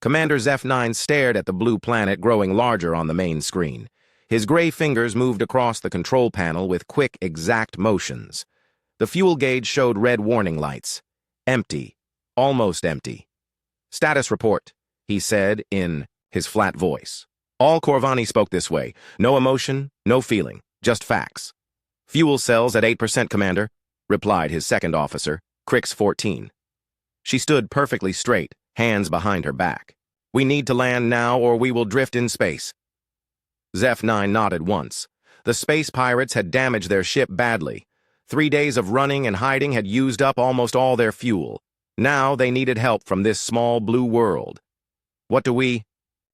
Commander Zeph-9 stared at the blue planet growing larger on the main screen. His gray fingers moved across the control panel with quick, exact motions. The fuel gauge showed red warning lights. Empty. Almost empty. "Status report," he said in his flat voice. All Corvani spoke this way. No emotion, no feeling, just facts. "Fuel cells at 8%, Commander," replied his second officer, Crix 14. She stood perfectly straight, hands behind her back. "We need to land now or we will drift in space." Zeph-9 nodded once. The space pirates had damaged their ship badly. 3 days of running and hiding had used up almost all their fuel. Now they needed help from this small blue world. "What do we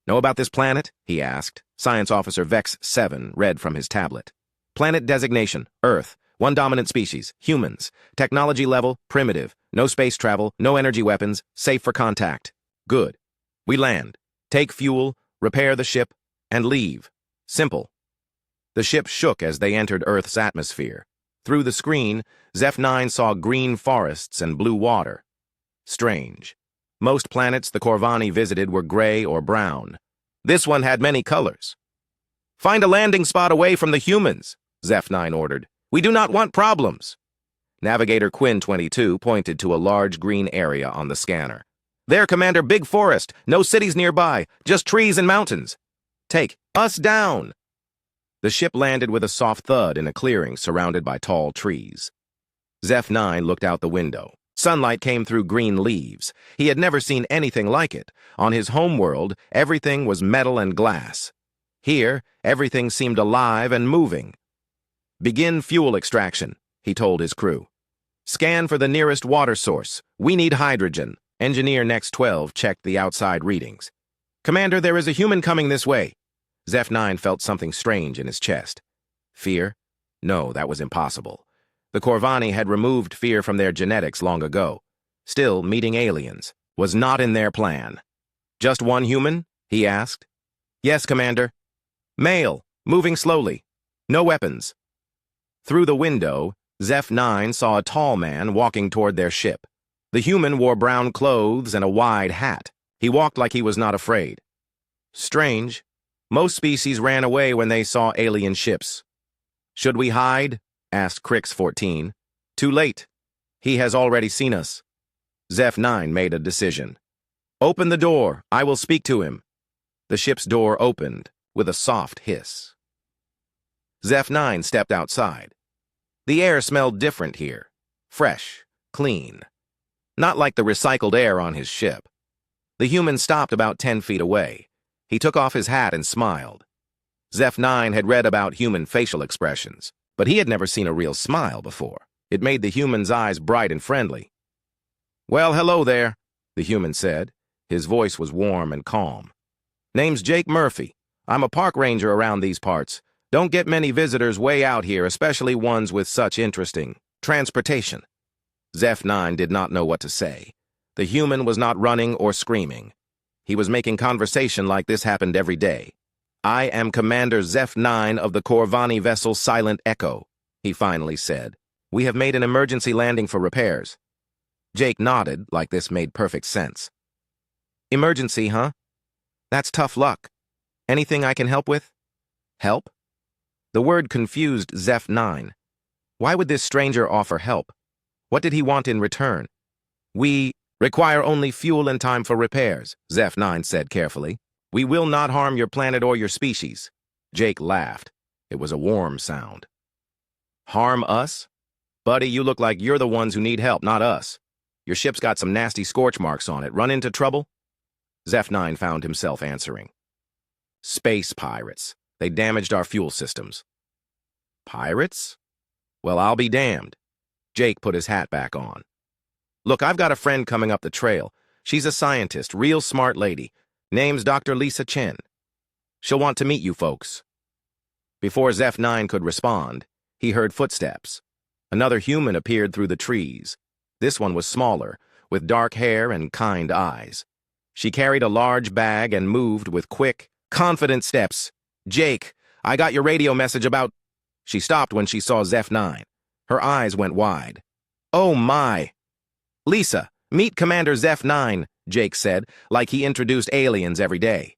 know about this planet?" he asked. Science Officer Vex 7 read from his tablet. "Planet designation, Earth. 1 dominant species, humans. Technology level, primitive. No space travel, no energy weapons, safe for contact." "Good. We land. Take fuel, repair the ship, and leave. Simple." The ship shook as they entered Earth's atmosphere. Through the screen, Zeph-9 saw green forests and blue water. Strange. Most planets the Corvani visited were gray or brown. This one had many colors. "Find a landing spot away from the humans," Zeph-9 ordered. "We do not want problems." Navigator Quinn 22 pointed to a large green area on the scanner. "There, Commander, big forest. No cities nearby, just trees and mountains. Take us down." The ship landed with a soft thud in a clearing surrounded by tall trees. Zeph-9 looked out the window. Sunlight came through green leaves. He had never seen anything like it. On his homeworld, everything was metal and glass. Here, everything seemed alive and moving. "Begin fuel extraction," he told his crew. "Scan for the nearest water source. We need hydrogen." Engineer Next 12 checked the outside readings. "Commander, there is a human coming this way." Zeph-9 felt something strange in his chest. Fear? No, that was impossible. The Corvani had removed fear from their genetics long ago. Still, meeting aliens was not in their plan. "Just one human?" he asked. "Yes, Commander. Male, moving slowly. No weapons." Through the window, Zeph-9 saw a tall man walking toward their ship. The human wore brown clothes and a wide hat. He walked like he was not afraid. Strange. Most species ran away when they saw alien ships. "Should we hide?" asked Crix 14. "Too late. He has already seen us." Zeph-9 made a decision. "Open the door. I will speak to him." The ship's door opened with a soft hiss. Zeph-9 stepped outside. The air smelled different here. Fresh, clean. Not like the recycled air on his ship. The human stopped about 10 feet away. He took off his hat and smiled. Zeph-9 had read about human facial expressions, but he had never seen a real smile before. It made the human's eyes bright and friendly. "Well, hello there," the human said. His voice was warm and calm. "Name's Jake Murphy. I'm a park ranger around these parts. Don't get many visitors way out here, especially ones with such interesting transportation." Zeph-9 did not know what to say. The human was not running or screaming. He was making conversation like this happened every day. "I am Commander Zeph-9 of the Corvani vessel Silent Echo," he finally said. "We have made an emergency landing for repairs." Jake nodded like this made perfect sense. "Emergency, huh? That's tough luck. Anything I can help with?" "Help?" The word confused Zeph-9. Why would this stranger offer help? What did he want in return? "We require only fuel and time for repairs," Zeph-9 said carefully. "We will not harm your planet or your species." Jake laughed. It was a warm sound. "Harm us? Buddy, you look like you're the ones who need help, not us. Your ship's got some nasty scorch marks on it. Run into trouble?" Zeph-9 found himself answering. "Space pirates. They damaged our fuel systems." "Pirates? Well, I'll be damned." Jake put his hat back on. "Look, I've got a friend coming up the trail. She's a scientist, real smart lady. Name's Dr. Lisa Chen. She'll want to meet you folks." Before Zeph-9 could respond, he heard footsteps. Another human appeared through the trees. This one was smaller, with dark hair and kind eyes. She carried a large bag and moved with quick, confident steps. "Jake, I got your radio message about—" She stopped when she saw Zeph-9. Her eyes went wide. "Oh my! Lisa, meet Commander Zeph-9, Jake said, like he introduced aliens every day.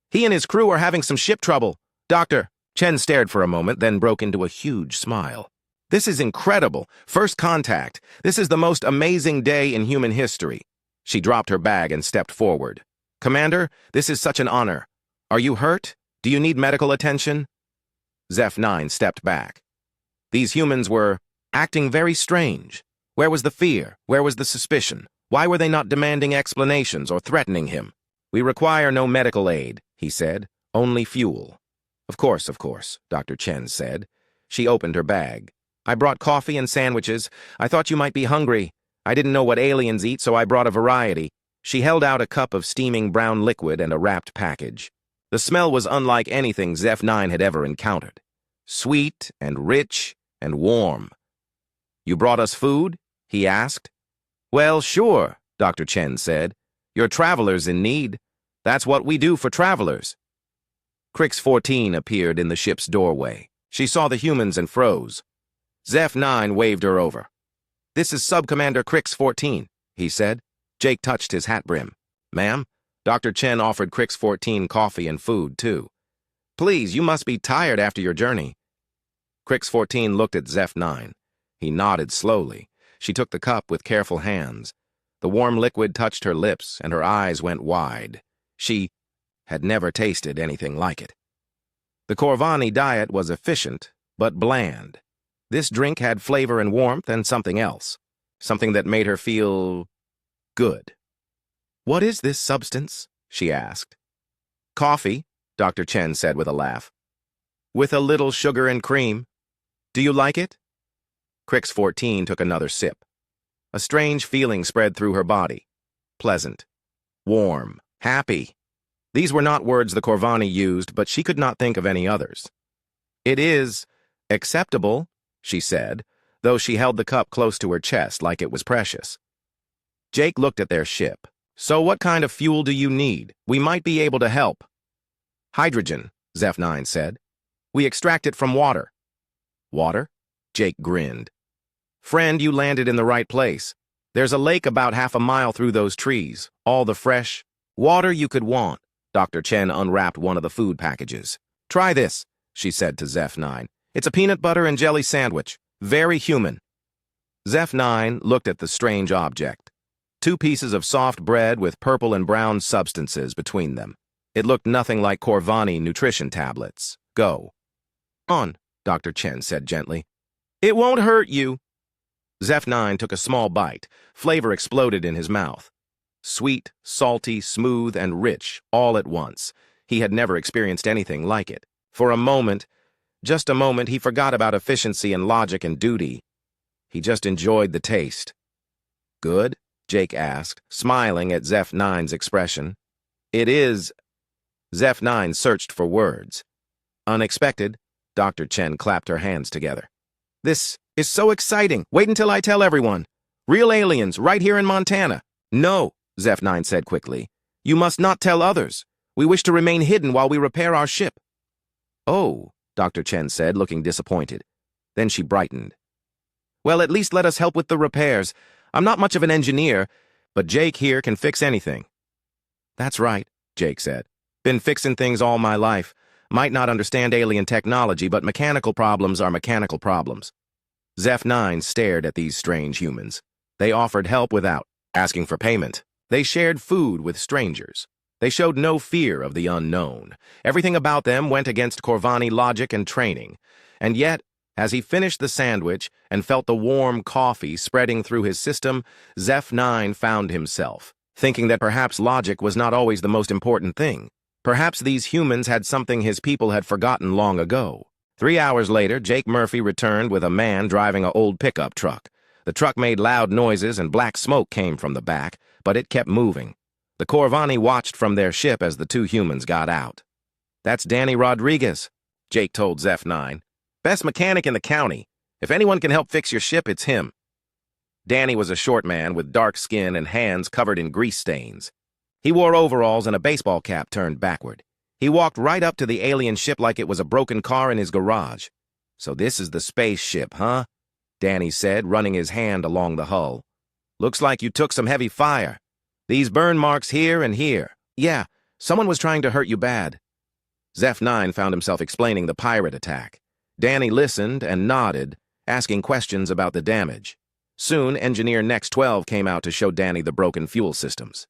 He and his crew are having some ship trouble. Doctor. Chen stared for a moment, then broke into a huge smile. This is incredible. First contact. This is the most amazing day in human history. She dropped her bag and stepped forward. Commander, this is such an honor. Are you hurt? Do you need medical attention? Zeph 9 stepped back. These humans were acting very strange. Where was the fear? Where was the suspicion? Why were they not demanding explanations or threatening him? We require no medical aid, he said. Only fuel. Of course, Dr. Chen said. She opened her bag. I brought coffee and sandwiches. I thought you might be hungry. I didn't know what aliens eat, so I brought a variety. She held out a cup of steaming brown liquid and a wrapped package. The smell was unlike anything Zeph 9 had ever encountered. Sweet and rich and warm. You brought us food? He asked. Well, sure, Dr. Chen said. You're travelers in need. That's what we do for travelers. Crix 14 appeared in the ship's doorway. She saw the humans and froze. Zeph 9 waved her over. This is Sub-Commander Crix 14, he said. Jake touched his hat brim. Ma'am, Dr. Chen offered Crix 14 coffee and food, too. Please, you must be tired after your journey. Crix 14 looked at Zeph 9. He nodded slowly. She took the cup with careful hands. The warm liquid touched her lips, and her eyes went wide. She had never tasted anything like it. The Corvani diet was efficient, but bland. This drink had flavor and warmth and something else. Something that made her feel good. What is this substance? She asked. Coffee, Dr. Chen said with a laugh. With a little sugar and cream. Do you like it? Crix 14 took another sip. A strange feeling spread through her body. Pleasant. Warm. Happy. These were not words the Corvani used, but she could not think of any others. It is acceptable, she said, though she held the cup close to her chest like it was precious. Jake looked at their ship. So what kind of fuel do you need? We might be able to help. Hydrogen, Zeph 9 said. We extract it from water. Water? Jake grinned. Friend, you landed in the right place. There's a lake about half a mile through those trees, all the fresh water you could want. Dr. Chen unwrapped one of the food packages. Try this, she said to Zeph 9. It's a peanut butter and jelly sandwich. Very human. Zeph 9 looked at the strange object. 2 pieces of soft bread with purple and brown substances between them. It looked nothing like Corvani nutrition tablets. Go. On, Dr. Chen said gently. It won't hurt you. Zeph 9 took a small bite. Flavor exploded in his mouth. Sweet, salty, smooth, and rich, all at once. He had never experienced anything like it. For a moment, just a moment, he forgot about efficiency and logic and duty. He just enjoyed the taste. Good? Jake asked, smiling at Zeph 9's expression. It is. Zeph 9 searched for words. Unexpected, Dr. Chen clapped her hands together. This is so exciting. Wait until I tell everyone. Real aliens, right here in Montana. No, Zeph 9 said quickly. You must not tell others. We wish to remain hidden while we repair our ship. Oh, Dr. Chen said, looking disappointed. Then she brightened. Well, at least let us help with the repairs. I'm not much of an engineer, but Jake here can fix anything. That's right, Jake said. Been fixing things all my life. Might not understand alien technology, but mechanical problems are mechanical problems. Zeph 9 stared at these strange humans. They offered help without asking for payment. They shared food with strangers. They showed no fear of the unknown. Everything about them went against Corvani logic and training. And yet, as he finished the sandwich and felt the warm coffee spreading through his system, Zeph 9 found himself, thinking that perhaps logic was not always the most important thing. Perhaps these humans had something his people had forgotten long ago. 3 hours later, Jake Murphy returned with a man driving an old pickup truck. The truck made loud noises and black smoke came from the back, but it kept moving. The Corvani watched from their ship as the 2 humans got out. That's Danny Rodriguez, Jake told Zeph 9. Best mechanic in the county. If anyone can help fix your ship, it's him. Danny was a short man with dark skin and hands covered in grease stains. He wore overalls and a baseball cap turned backward. He walked right up to the alien ship like it was a broken car in his garage. So this is the spaceship, huh? Danny said, running his hand along the hull. Looks like you took some heavy fire. These burn marks here and here. Yeah, someone was trying to hurt you bad. Zeph-9 found himself explaining the pirate attack. Danny listened and nodded, asking questions about the damage. Soon, Engineer Next 12 came out to show Danny the broken fuel systems.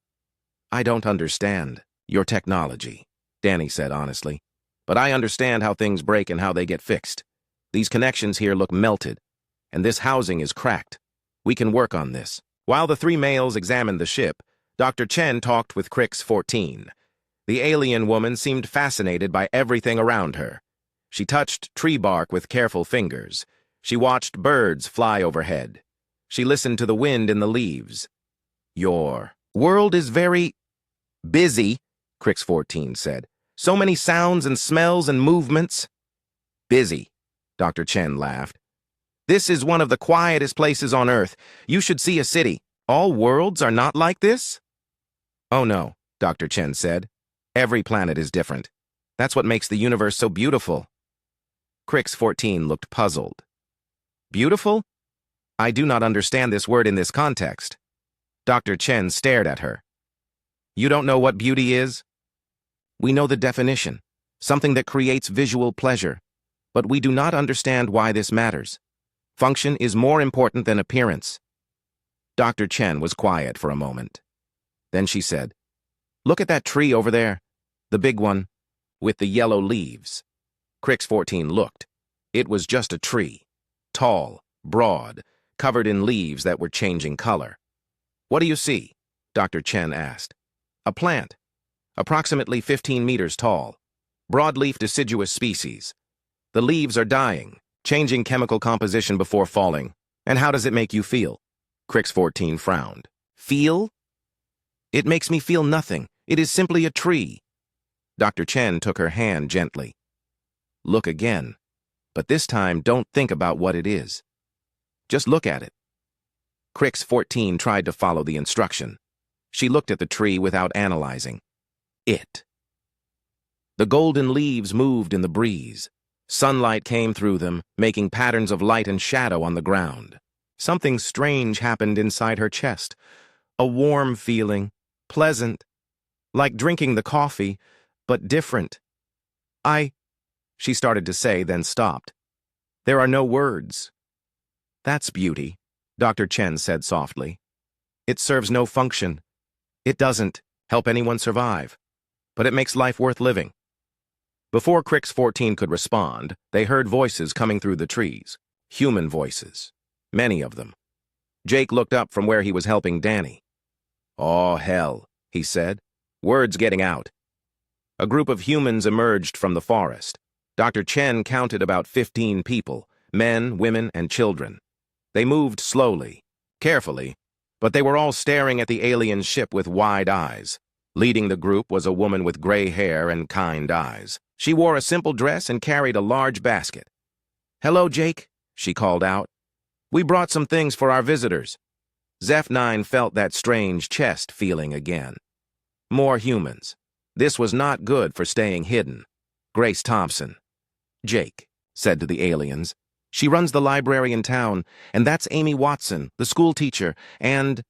I don't understand your technology, Danny said honestly. But I understand how things break and how they get fixed. These connections here look melted, and this housing is cracked. We can work on this. While the three males examined the ship, Dr. Chen talked with Crix 14. The alien woman seemed fascinated by everything around her. She touched tree bark with careful fingers. She watched birds fly overhead. She listened to the wind in the leaves. Your world is very busy, Crix 14 said. So many sounds and smells and movements. Busy, Dr. Chen laughed. This is one of the quietest places on Earth. You should see a city. All worlds are not like this? Oh no, Dr. Chen said. Every planet is different. That's what makes the universe so beautiful. Crix 14 looked puzzled. Beautiful? I do not understand this word in this context. Dr. Chen stared at her. You don't know what beauty is? We know the definition, something that creates visual pleasure, but we do not understand why this matters. Function is more important than appearance. Dr. Chen was quiet for a moment. Then she said, Look at that tree over there, the big one, with the yellow leaves. Crix 14 looked. It was just a tree, tall, broad, covered in leaves that were changing color. What do you see? Dr. Chen asked. A plant, approximately 15 meters tall, broadleaf deciduous species. The leaves are dying, changing chemical composition before falling. And how does it make you feel? Crix 14 frowned. Feel? It makes me feel nothing. It is simply a tree. Dr. Chen took her hand gently. Look again, but this time don't think about what it is. Just look at it. Crix 14 tried to follow the instruction. She looked at the tree without analyzing. It. The golden leaves moved in the breeze. Sunlight came through them, making patterns of light and shadow on the ground. Something strange happened inside her chest. A warm feeling, pleasant, like drinking the coffee, but different. She started to say, then stopped. There are no words. That's beauty, Dr. Chen said softly. It serves no function. It doesn't help anyone survive, but it makes life worth living. Before Crix 14 could respond, they heard voices coming through the trees. Human voices. Many of them. Jake looked up from where he was helping Danny. Oh, hell, he said. Words getting out. A group of humans emerged from the forest. Dr. Chen counted about 15 people, men, women, and children. They moved slowly, carefully, but they were all staring at the alien ship with wide eyes. Leading the group was a woman with gray hair and kind eyes. She wore a simple dress and carried a large basket. Hello, Jake, she called out. We brought some things for our visitors. Zeph-9 felt that strange chest feeling again. More humans. This was not good for staying hidden. Grace Thompson. Jake said to the aliens. She runs the library in town, and that's Amy Watson, the school teacher, and...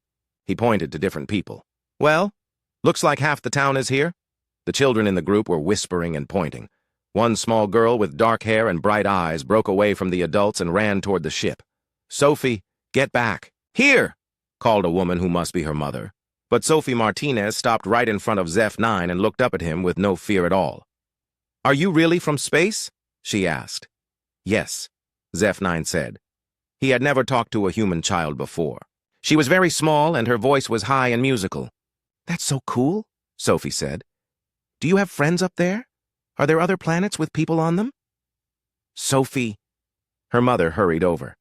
He pointed to different people. Well, looks like half the town is here. The children in the group were whispering and pointing. One small girl with dark hair and bright eyes broke away from the adults and ran toward the ship. Sophie, get back. Here, called a woman who must be her mother. But Sophie Martinez stopped right in front of Zeph-9 and looked up at him with no fear at all. Are you really from space? She asked. Yes, Zeph-9 said. He had never talked to a human child before. She was very small and her voice was high and musical. That's so cool, Sophie said. Do you have friends up there? Are there other planets with people on them? Sophie. Her mother hurried over.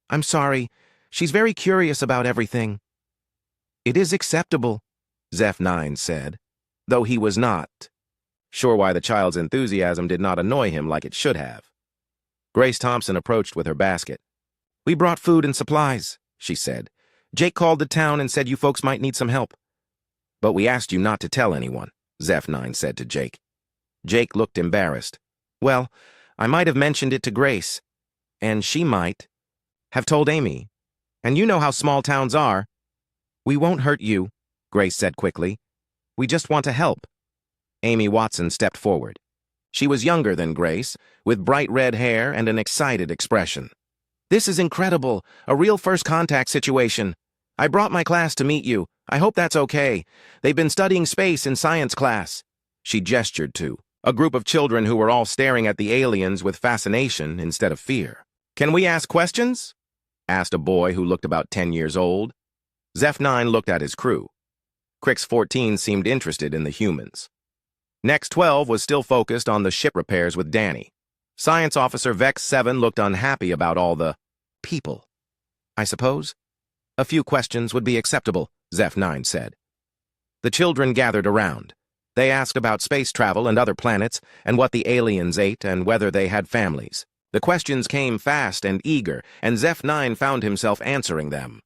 I'm sorry. She's very curious about everything. It is acceptable, Zeph-9 said, though he was not sure why the child's enthusiasm did not annoy him like it should have. Grace Thompson approached with her basket. We brought food and supplies, she said. Jake called the town and said you folks might need some help. But we asked you not to tell anyone, Zeph-9 said to Jake. Jake looked embarrassed. Well, I might have mentioned it to Grace, and she might have told Amy. And you know how small towns are. We won't hurt you, Grace said quickly. "We just want to help." Amy Watson stepped forward. She was younger than Grace, with bright red hair and an excited expression. "This is incredible, a real first contact situation. I brought my class to meet you. I hope that's okay. They've been studying space in science class." She gestured to a group of children who were all staring at the aliens with fascination instead of fear. "Can we ask questions?" asked a boy who looked about 10 years old. Zeph-9 looked at his crew. Crix-14 seemed interested in the humans. Next 12 was still focused on the ship repairs with Danny. Science Officer Vex-7 looked unhappy about all the people. "I suppose a few questions would be acceptable," Zeph-9 said. The children gathered around. They asked about space travel and other planets, and what the aliens ate, and whether they had families. The questions came fast and eager, and Zeph-9 found himself answering them.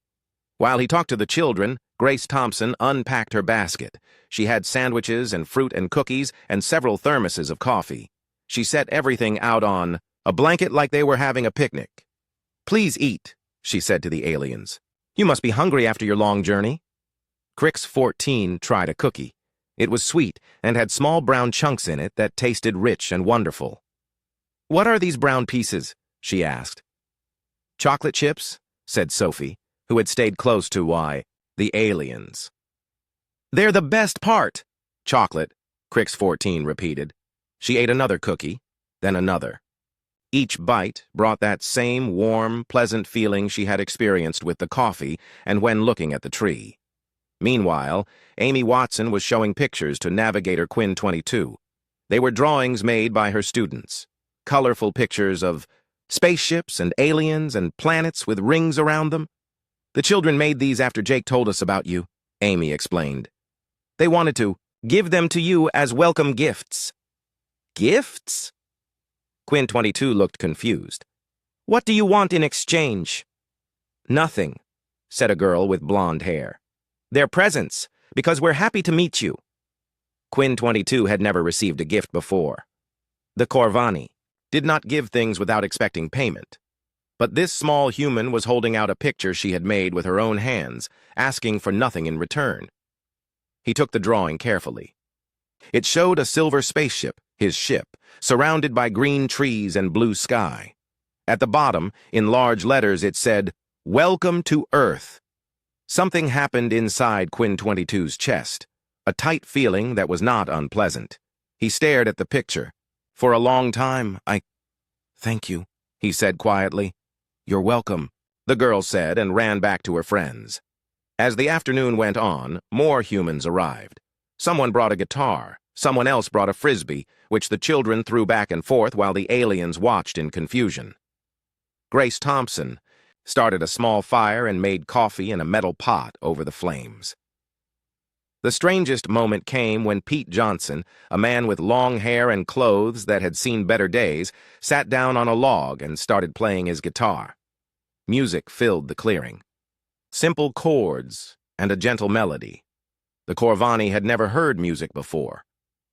While he talked to the children, Grace Thompson unpacked her basket. She had sandwiches and fruit and cookies and several thermoses of coffee. She set everything out on a blanket like they were having a picnic. "Please eat," she said to the aliens. "You must be hungry after your long journey." Crix-14 tried a cookie. It was sweet and had small brown chunks in it that tasted rich and wonderful. "What are these brown pieces?" she asked. "Chocolate chips," said Sophie, who had stayed close to the aliens. "They're the best part." "Chocolate," Crix-14 repeated. She ate another cookie, then another. Each bite brought that same warm, pleasant feeling she had experienced with the coffee and when looking at the tree. Meanwhile, Amy Watson was showing pictures to Navigator Quinn-22. They were drawings made by her students. Colorful pictures of spaceships and aliens and planets with rings around them. "The children made these after Jake told us about you," Amy explained. "They wanted to give them to you as welcome gifts." "Gifts?" Quinn-22 looked confused. "What do you want in exchange?" "Nothing," said a girl with blonde hair. "They're presents, because we're happy to meet you." Quinn-22 had never received a gift before. The Corvani did not give things without expecting payment. But this small human was holding out a picture she had made with her own hands, asking for nothing in return. He took the drawing carefully. It showed a silver spaceship, his ship, surrounded by green trees and blue sky. At the bottom, in large letters, it said, "Welcome to Earth." Something happened inside Quinn-22's chest, a tight feeling that was not unpleasant. He stared at the picture. "For a long time, Thank you," he said quietly. "You're welcome," the girl said and ran back to her friends. As the afternoon went on, more humans arrived. Someone brought a guitar, someone else brought a frisbee, which the children threw back and forth while the aliens watched in confusion. Grace Thompson started a small fire and made coffee in a metal pot over the flames. The strangest moment came when Pete Johnson, a man with long hair and clothes that had seen better days, sat down on a log and started playing his guitar. Music filled the clearing. Simple chords and a gentle melody. The Corvani had never heard music before.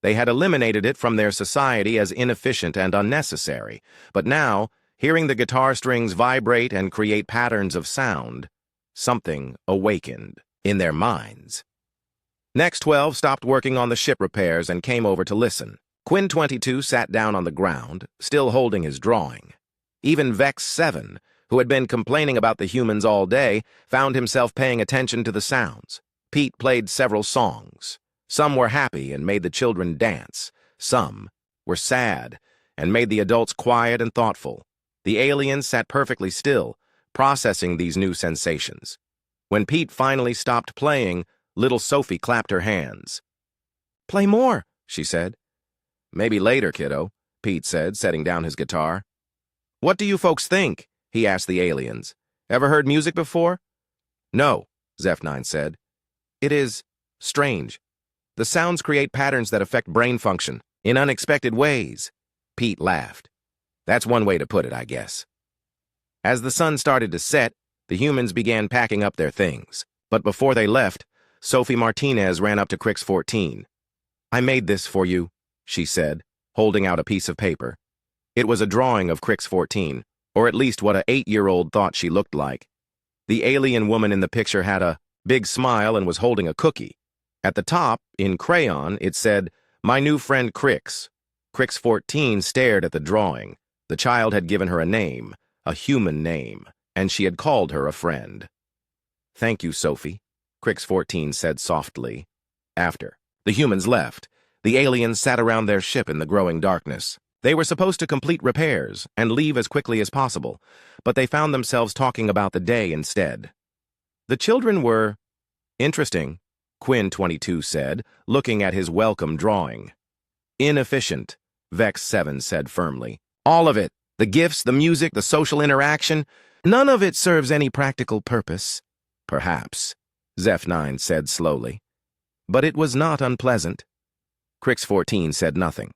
They had eliminated it from their society as inefficient and unnecessary, but now, hearing the guitar strings vibrate and create patterns of sound, something awakened in their minds. Next 12 stopped working on the ship repairs and came over to listen. Quinn-22 sat down on the ground, still holding his drawing. Even Vex-7, who had been complaining about the humans all day, found himself paying attention to the sounds. Pete played several songs. Some were happy and made the children dance. Some were sad and made the adults quiet and thoughtful. The aliens sat perfectly still, processing these new sensations. When Pete finally stopped playing, little Sophie clapped her hands. "Play more," she said. "Maybe later, kiddo," Pete said, setting down his guitar. "What do you folks think?" he asked the aliens. "Ever heard music before?" "No," Zeph-9 said. "It is strange. The sounds create patterns that affect brain function in unexpected ways." Pete laughed. "That's one way to put it, I guess." As the sun started to set, the humans began packing up their things. But before they left, Sophie Martinez ran up to Crix-14. "I made this for you," she said, holding out a piece of paper. It was a drawing of Crix-14, or at least what an 8-year-old thought she looked like. The alien woman in the picture had a big smile and was holding a cookie. At the top, in crayon, it said, "My new friend Crix." Crix 14 stared at the drawing. The child had given her a name, a human name, and she had called her a friend. "Thank you, Sophie," Crix 14 said softly. After the humans left, the aliens sat around their ship in the growing darkness. They were supposed to complete repairs and leave as quickly as possible, but they found themselves talking about the day instead. The children were interesting, Quinn 22 said, looking at his welcome drawing. Inefficient, Vex 7 said firmly. All of it, the gifts, the music, the social interaction, none of it serves any practical purpose. Perhaps, Zeph 9 said slowly. But it was not unpleasant. Crix 14 said nothing.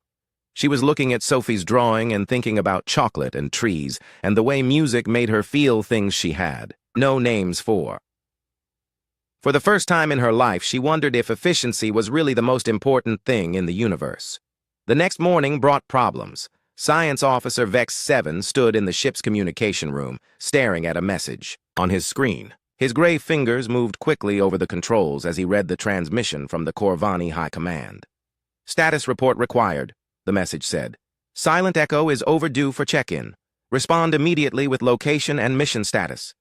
She was looking at Sophie's drawing and thinking about chocolate and trees and the way music made her feel things she had no names for. For the first time in her life, she wondered if efficiency was really the most important thing in the universe. The next morning brought problems. Science Officer Vex 7 stood in the ship's communication room, staring at a message. On his screen, his gray fingers moved quickly over the controls as he read the transmission from the Corvani High Command. "Status report required," the message said. "Silent Echo is overdue for check-in. Respond immediately with location and mission status."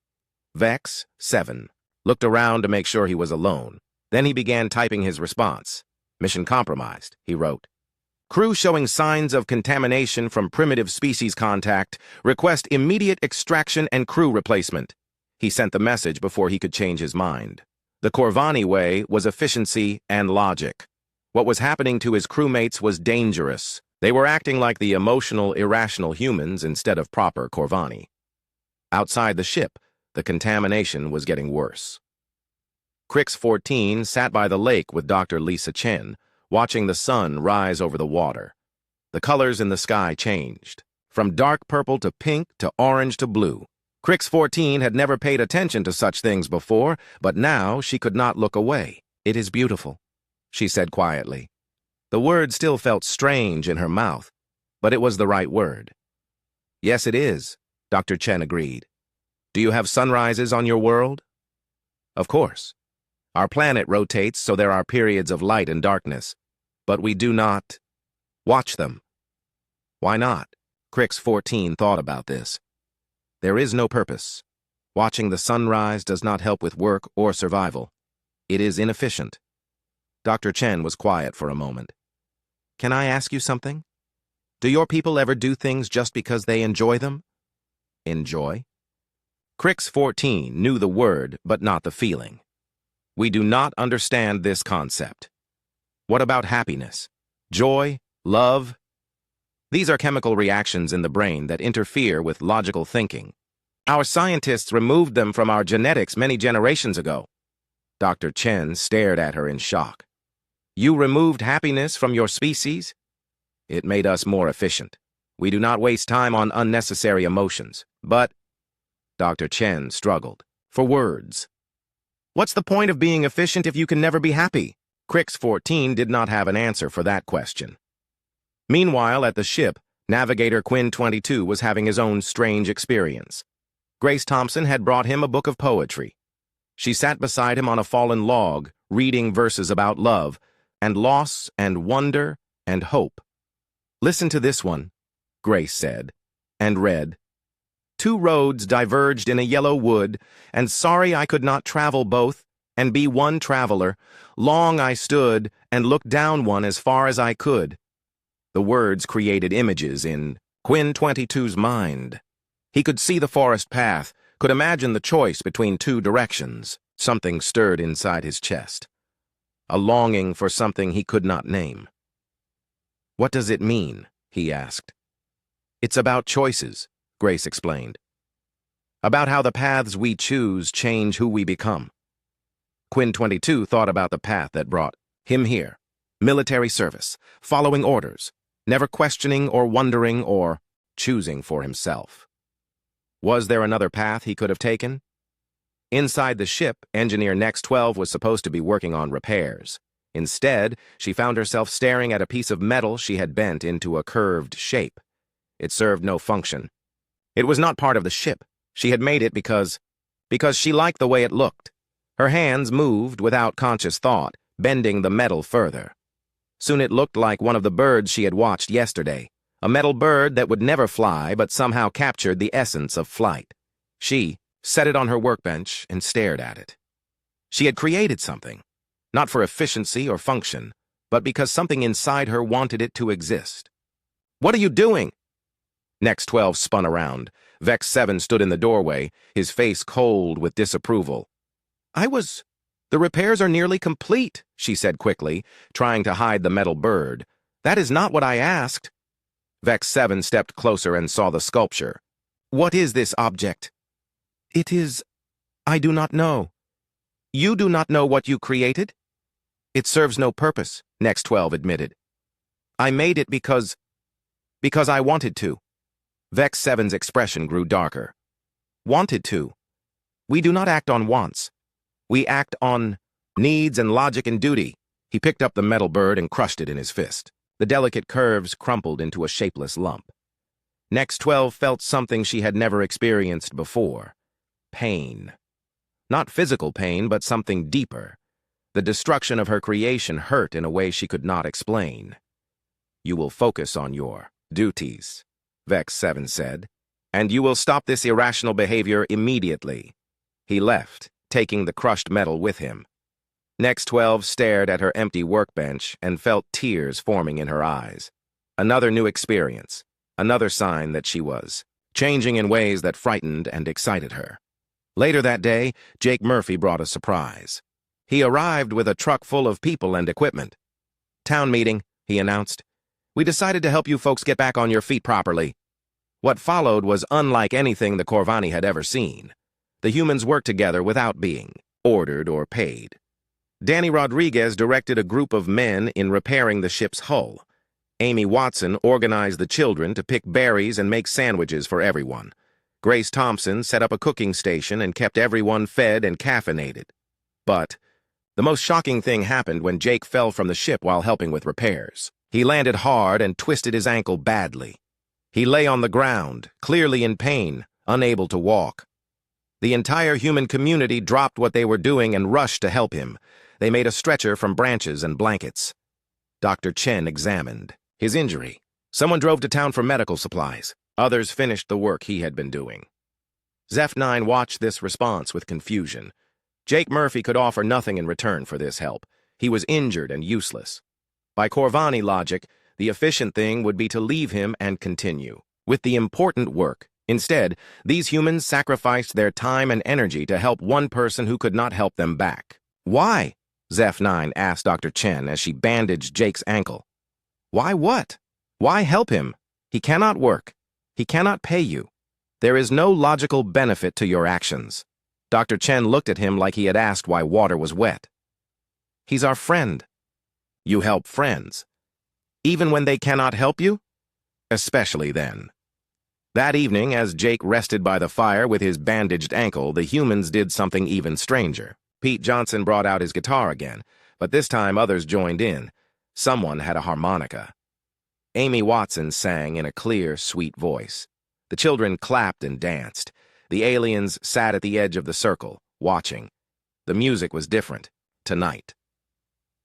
Vex 7 looked around to make sure he was alone. Then he began typing his response. "Mission compromised," he wrote. "Crew showing signs of contamination from primitive species contact. Request immediate extraction and crew replacement." He sent the message before he could change his mind. The Corvani way was efficiency and logic. What was happening to his crewmates was dangerous. They were acting like the emotional, irrational humans instead of proper Corvani. Outside the ship, the contamination was getting worse. Crix 14 sat by the lake with Dr. Lisa Chen, watching the sun rise over the water. The colors in the sky changed, from dark purple to pink to orange to blue. Crix 14 had never paid attention to such things before, but now she could not look away. "It is beautiful," she said quietly. The word still felt strange in her mouth, but it was the right word. "Yes, it is," Dr. Chen agreed. "Do you have sunrises on your world?" "Of course. Our planet rotates, so there are periods of light and darkness, but we do not watch them." "Why not?" Crix 14 thought about this. "There is no purpose. Watching the sunrise does not help with work or survival. It is inefficient." Dr. Chen was quiet for a moment. "Can I ask you something? Do your people ever do things just because they enjoy them?" "Enjoy?" Crix 14 knew the word, but not the feeling. "We do not understand this concept." "What about happiness? Joy? Love?" "These are chemical reactions in the brain that interfere with logical thinking. Our scientists removed them from our genetics many generations ago." Dr. Chen stared at her in shock. "You removed happiness from your species?" "It made us more efficient. We do not waste time on unnecessary emotions. But—" Dr. Chen struggled for words. "What's the point of being efficient if you can never be happy?" Crix 14 did not have an answer for that question. Meanwhile, at the ship, Navigator Quinn 22 was having his own strange experience. Grace Thompson had brought him a book of poetry. She sat beside him on a fallen log, reading verses about love, and loss, and wonder, and hope. "Listen to this one," Grace said, and read, "Two roads diverged in a yellow wood, and sorry I could not travel both, and be one traveler. Long I stood, and looked down one as far as I could." The words created images in Quinn 22's mind. He could see the forest path, could imagine the choice between two directions. Something stirred inside his chest. A longing for something he could not name. "What does it mean?" he asked. "It's about choices," Grace explained. "About how the paths we choose change who we become." Quinn 22 thought about the path that brought him here. Military service, following orders, never questioning or wondering or choosing for himself. Was there another path he could have taken? Inside the ship, engineer Next 12 was supposed to be working on repairs. Instead, she found herself staring at a piece of metal she had bent into a curved shape. It served no function. It was not part of the ship. She had made it because she liked the way it looked. Her hands moved without conscious thought, bending the metal further. Soon it looked like one of the birds she had watched yesterday, a metal bird that would never fly but somehow captured the essence of flight. She set it on her workbench and stared at it. She had created something, not for efficiency or function, but because something inside her wanted it to exist. "What are you doing?" Next 12 spun around. Vex 7 stood in the doorway, his face cold with disapproval. The repairs are nearly complete," she said quickly, trying to hide the metal bird. "That is not what I asked." Vex 7 stepped closer and saw the sculpture. "What is this object?" I do not know." "You do not know what you created?" "It serves no purpose," Next 12 admitted. "I made it because I wanted to." Vex 7's expression grew darker. "Wanted to? We do not act on wants. We act on needs and logic and duty." He picked up the metal bird and crushed it in his fist. The delicate curves crumpled into a shapeless lump. Next 12 felt something she had never experienced before. Pain. Not physical pain, but something deeper. The destruction of her creation hurt in a way she could not explain. "You will focus on your duties," Vex 7 said, "and you will stop this irrational behavior immediately." He left, taking the crushed metal with him. Next 12 stared at her empty workbench and felt tears forming in her eyes. Another new experience, another sign that she was changing in ways that frightened and excited her. Later that day, Jake Murphy brought a surprise. He arrived with a truck full of people and equipment. "Town meeting," he announced. "We decided to help you folks get back on your feet properly." What followed was unlike anything the Corvani had ever seen. The humans worked together without being ordered or paid. Danny Rodriguez directed a group of men in repairing the ship's hull. Amy Watson organized the children to pick berries and make sandwiches for everyone. Grace Thompson set up a cooking station and kept everyone fed and caffeinated. But the most shocking thing happened when Jake fell from the ship while helping with repairs. He landed hard and twisted his ankle badly. He lay on the ground, clearly in pain, unable to walk. The entire human community dropped what they were doing and rushed to help him. They made a stretcher from branches and blankets. Dr. Chen examined his injury. Someone drove to town for medical supplies. Others finished the work he had been doing. Zeph 9 watched this response with confusion. Jake Murphy could offer nothing in return for this help. He was injured and useless. By Corvani logic, the efficient thing would be to leave him and continue with the important work. Instead, these humans sacrificed their time and energy to help one person who could not help them back. "Why?" Zeph 9 asked Dr. Chen as she bandaged Jake's ankle. "Why what? Why help him? He cannot work. He cannot pay you. There is no logical benefit to your actions." Dr. Chen looked at him like he had asked why water was wet. "He's our friend." "You help friends, even when they cannot help you?" "Especially then." That evening, as Jake rested by the fire with his bandaged ankle, the humans did something even stranger. Pete Johnson brought out his guitar again, but this time others joined in. Someone had a harmonica. Amy Watson sang in a clear, sweet voice. The children clapped and danced. The aliens sat at the edge of the circle, watching. The music was different, tonight.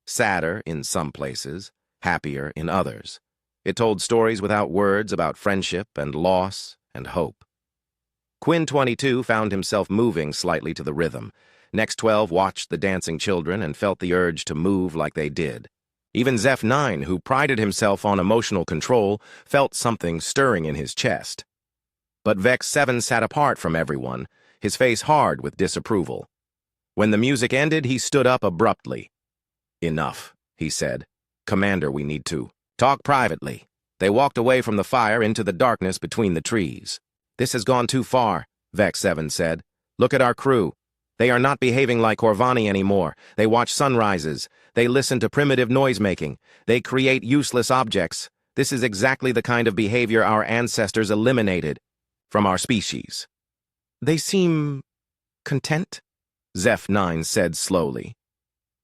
Sadder in some places, happier in others. It told stories without words about friendship and loss and hope. Quinn 22 found himself moving slightly to the rhythm. Next 12 watched the dancing children and felt the urge to move like they did. Even Zeph 9, who prided himself on emotional control, felt something stirring in his chest. But Vex 7 sat apart from everyone, his face hard with disapproval. When the music ended, he stood up abruptly. "Enough," he said. "Commander, we need to talk privately." They walked away from the fire into the darkness between the trees. "This has gone too far," Vex 7 said. "Look at our crew. They are not behaving like Corvani anymore. They watch sunrises. They listen to primitive noisemaking. They create useless objects. This is exactly the kind of behavior our ancestors eliminated from our species." "They seem content," Zeph 9 said slowly.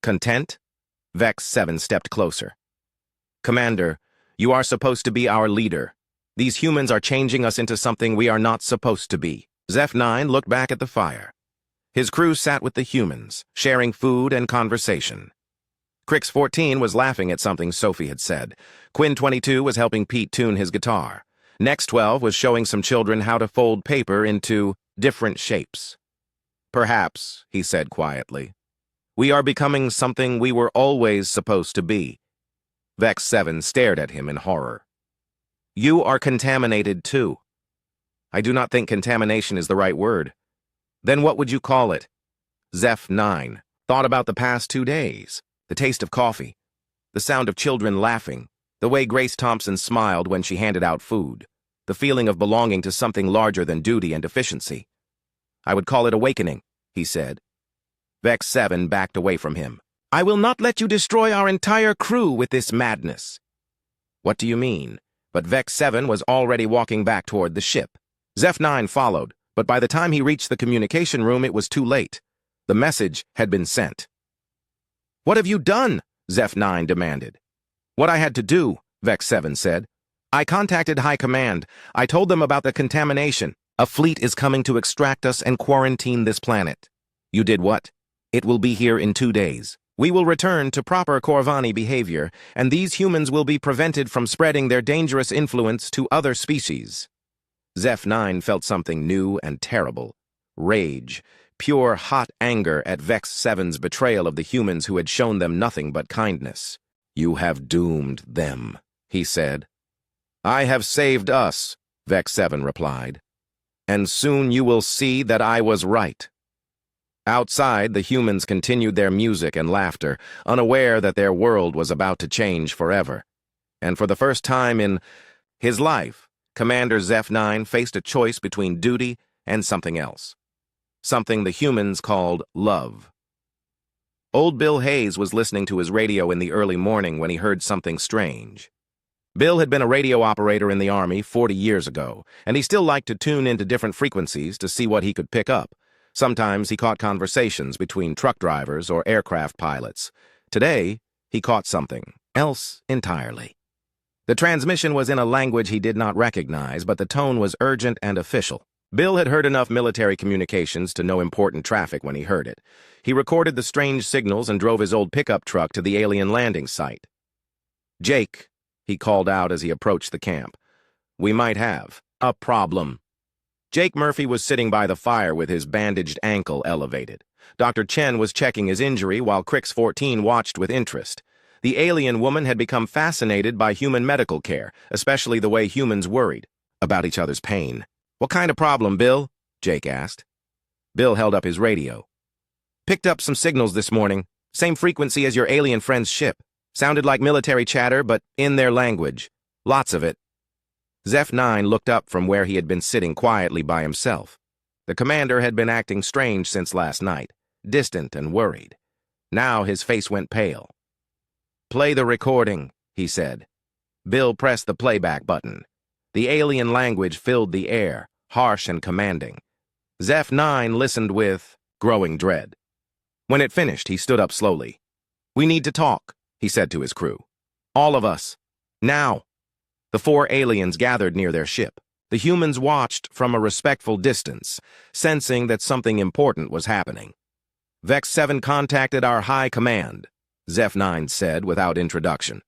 "Content?" Vex 7 stepped closer. "Commander, you are supposed to be our leader. These humans are changing us into something we are not supposed to be." Zeph 9 looked back at the fire. His crew sat with the humans, sharing food and conversation. Crix 14 was laughing at something Sophie had said. Quinn 22 was helping Pete tune his guitar. Next 12 was showing some children how to fold paper into different shapes. Perhaps, he said quietly, we are becoming something we were always supposed to be. Vex 7 stared at him in horror. You are contaminated too. I do not think contamination is the right word. Then what would you call it? Zeph 9 thought about the past 2 days, the taste of coffee, the sound of children laughing, the way Grace Thompson smiled when she handed out food, the feeling of belonging to something larger than duty and efficiency. I would call it awakening, he said. Vex 7 backed away from him. I will not let you destroy our entire crew with this madness. What do you mean? But Vex 7 was already walking back toward the ship. Zeph 9 followed, but by the time he reached the communication room, it was too late. The message had been sent. What have you done? Zeph 9 demanded. What I had to do, Vex 7 said. I contacted High Command. I told them about the contamination. A fleet is coming to extract us and quarantine this planet. You did what? It will be here in 2 days. We will return to proper Corvani behavior, and these humans will be prevented from spreading their dangerous influence to other species. Zeph 9 felt something new and terrible. Rage, pure hot anger at Vex 7's betrayal of the humans who had shown them nothing but kindness. You have doomed them, he said. I have saved us, Vex 7 replied. And soon you will see that I was right. Outside, the humans continued their music and laughter, unaware that their world was about to change forever. And for the first time in his life, Commander Zeph 9 faced a choice between duty and something else. Something the humans called love. Old Bill Hayes was listening to his radio in the early morning when he heard something strange. Bill had been a radio operator in the Army 40 years ago, and he still liked to tune into different frequencies to see what he could pick up. Sometimes he caught conversations between truck drivers or aircraft pilots. Today, he caught something else entirely. The transmission was in a language he did not recognize, but the tone was urgent and official. Bill had heard enough military communications to know important traffic when he heard it. He recorded the strange signals and drove his old pickup truck to the alien landing site. Jake, he called out as he approached the camp. We might have a problem. Jake Murphy was sitting by the fire with his bandaged ankle elevated. Dr. Chen was checking his injury while Crix 14 watched with interest. The alien woman had become fascinated by human medical care, especially the way humans worried about each other's pain. What kind of problem, Bill? Jake asked. Bill held up his radio. Picked up some signals this morning. Same frequency as your alien friend's ship. Sounded like military chatter, but in their language. Lots of it. Zeph 9 looked up from where he had been sitting quietly by himself. The commander had been acting strange since last night, distant and worried. Now his face went pale. Play the recording, he said. Bill pressed the playback button. The alien language filled the air, harsh and commanding. Zeph 9 listened with growing dread. When it finished, he stood up slowly. We need to talk, he said to his crew. All of us. Now. The 4 aliens gathered near their ship. The humans watched from a respectful distance, sensing that something important was happening. Vex 7 contacted our high command, Zeph 9 said without introduction.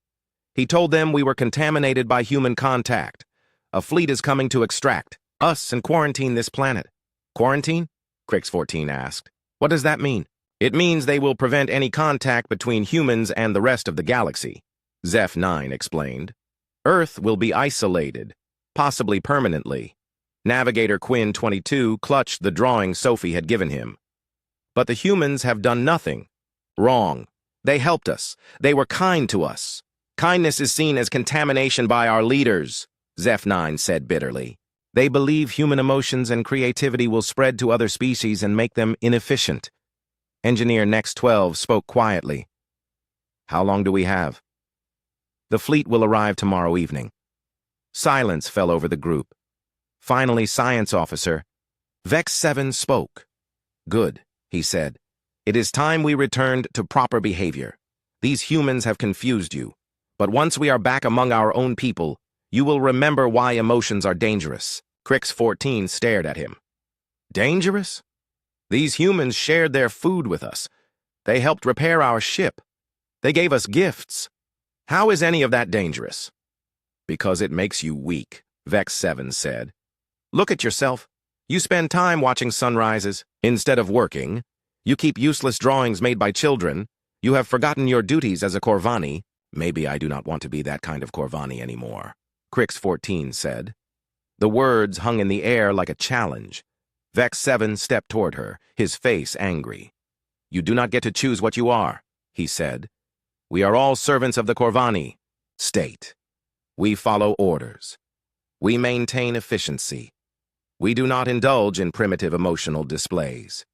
He told them we were contaminated by human contact. A fleet is coming to extract us and quarantine this planet. Quarantine? Crix 14 asked. What does that mean? It means they will prevent any contact between humans and the rest of the galaxy, Zeph 9 explained. Earth will be isolated, possibly permanently. Navigator Quinn 22 clutched the drawing Sophie had given him. But the humans have done nothing. Wrong. They helped us. They were kind to us. Kindness is seen as contamination by our leaders, Zeph 9 said bitterly. They believe human emotions and creativity will spread to other species and make them inefficient. Engineer Next 12 spoke quietly. How long do we have? The fleet will arrive tomorrow evening. Silence fell over the group. Finally, Science Officer Vex 7 spoke. Good, he said. It is time we returned to proper behavior. These humans have confused you. But once we are back among our own people, you will remember why emotions are dangerous. Crix 14 stared at him. Dangerous? These humans shared their food with us. They helped repair our ship. They gave us gifts. How is any of that dangerous? Because it makes you weak, Vex 7 said. Look at yourself. You spend time watching sunrises instead of working. You keep useless drawings made by children. You have forgotten your duties as a Corvani. Maybe I do not want to be that kind of Corvani anymore, Crix 14 said. The words hung in the air like a challenge. Vex 7 stepped toward her, his face angry. You do not get to choose what you are, he said. We are all servants of the Corvani state. We follow orders. We maintain efficiency. We do not indulge in primitive emotional displays.